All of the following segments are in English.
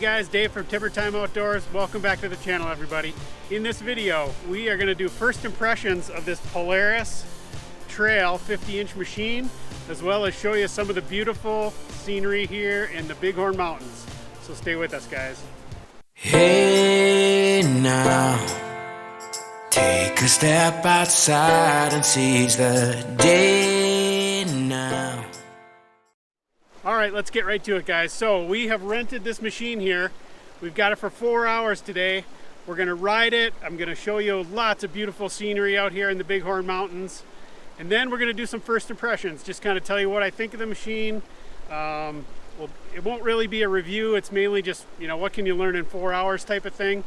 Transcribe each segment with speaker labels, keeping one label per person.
Speaker 1: guys, Dave from Timber Time Outdoors. Welcome back to the channel, everybody. In this video, we are going to do first impressions of this Polaris Trail 50-inch machine, as well as show you some of the beautiful scenery here in the Bighorn Mountains. So stay with us, guys.
Speaker 2: Hey now, take a step outside and seize the day now.
Speaker 1: All right, let's get right to it, guys. So we have rented this machine here. We've got it for 4 hours today. We're gonna ride it. I'm gonna show you lots of beautiful scenery out here in the Bighorn Mountains. And then we're gonna do some first impressions, just kind of tell you what I think of the machine. Well, it won't really be a review. It's mainly just, you know, what can you learn in 4 hours type of thing.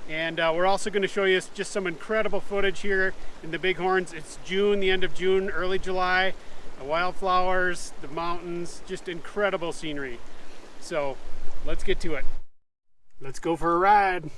Speaker 1: And we're also gonna show you just some incredible footage here in the Bighorns. It's June, the end of June, early July. The wildflowers, the mountains, just incredible scenery. So let's get to it. Let's go for a ride.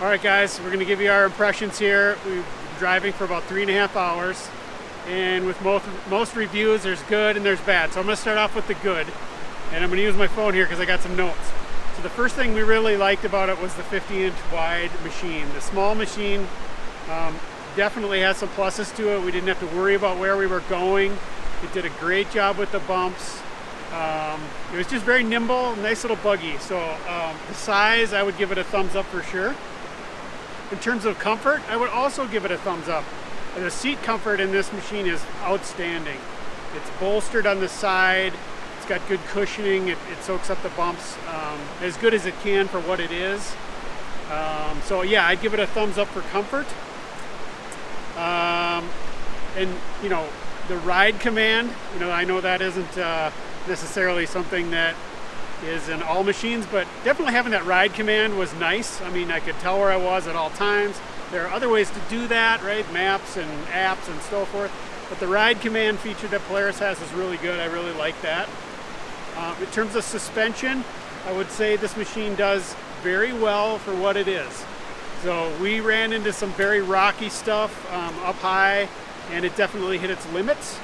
Speaker 1: All right, guys, we're going to give you our impressions here. We've been driving for about 3.5 hours, and with most reviews, there's good and there's bad. So I'm going to start off with the good, and I'm going to use my phone here because I got some notes. So the first thing we really liked about it was the 50-inch wide machine. The small machine definitely has some pluses to it. We didn't have to worry about where we were going. It did a great job with the bumps. It was just very nimble, nice little buggy. So the size, I would give it a thumbs up for sure. In terms of comfort, I would also give it a thumbs up. The seat comfort in this machine is outstanding. It's bolstered on the side. It's got good cushioning. It soaks up the bumps as good as it can for what it is. So yeah, I'd give it a thumbs up for comfort. And you know, the ride command, you know, I know that isn't necessarily something that is in all machines, but definitely having that ride command was nice. I mean, I could tell where I was at all times. There are other ways to do that, right? Maps and apps and so forth. But the ride command feature that Polaris has is really good. I really like that. In terms of suspension, I would say this machine does very well for what it is. So we ran into some very rocky stuff up high, and it definitely hit its limits.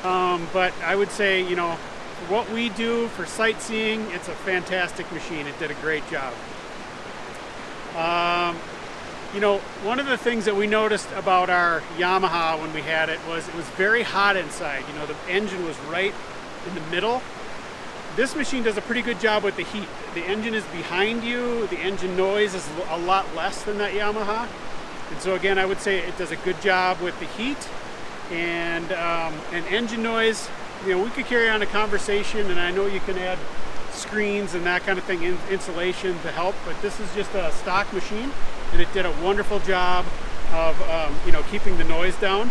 Speaker 1: But I would say, you know, for what we do for sightseeing, it's a fantastic machine. It did a great job. You know, one of the things that we noticed about our Yamaha when we had it was very hot inside. You know, the engine was right in the middle. This machine does a pretty good job with the heat. The engine is behind you. The engine noise is a lot less than that Yamaha. And so again, I would say it does a good job with the heat and engine noise. You know, we could carry on a conversation, and I know you can add screens and that kind of thing, insulation to help, but this is just a stock machine, and it did a wonderful job of you know, keeping the noise down.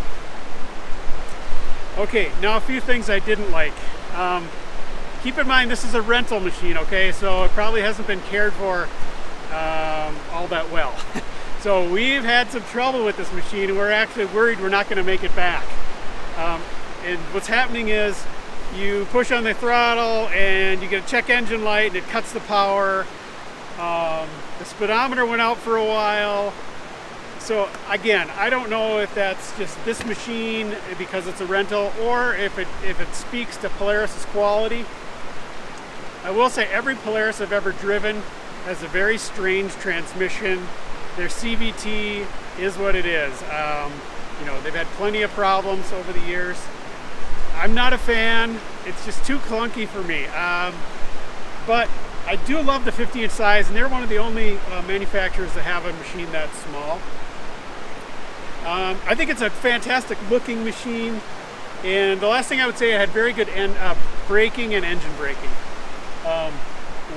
Speaker 1: Okay, now a few things I didn't like. Keep in mind this is a rental machine, okay, so it probably hasn't been cared for all that well. So we've had some trouble with this machine, and we're actually worried we're not going to make it back. And what's happening is you push on the throttle and you get a check engine light and it cuts the power. The speedometer went out for a while. So again, I don't know if that's just this machine because it's a rental, or if it speaks to Polaris's quality. I will say every Polaris I've ever driven has a very strange transmission. Their CVT is what it is. You know, they've had plenty of problems over the years. I'm not a fan. It's just too clunky for me. But I do love the 50-inch size, and they're one of the only manufacturers that have a machine that small. I think it's a fantastic looking machine. And the last thing I would say, it had very good braking and engine braking.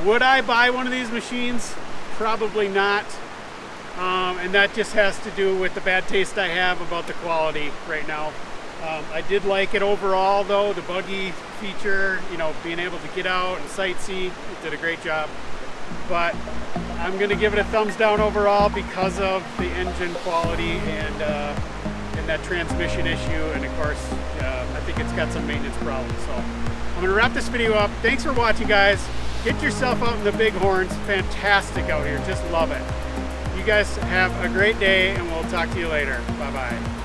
Speaker 1: Would I buy one of these machines? Probably not. And that just has to do with the bad taste I have about the quality right now. I did like it overall though, the buggy feature, you know, being able to get out and sightsee, it did a great job. But I'm gonna give it a thumbs down overall because of the engine quality and that transmission issue, and of course, I think it's got some maintenance problems. So I'm gonna wrap this video up. Thanks for watching, guys. Get yourself out in the bighorns. Fantastic out here, just love it. You guys have a great day, and we'll talk to you later. Bye-bye.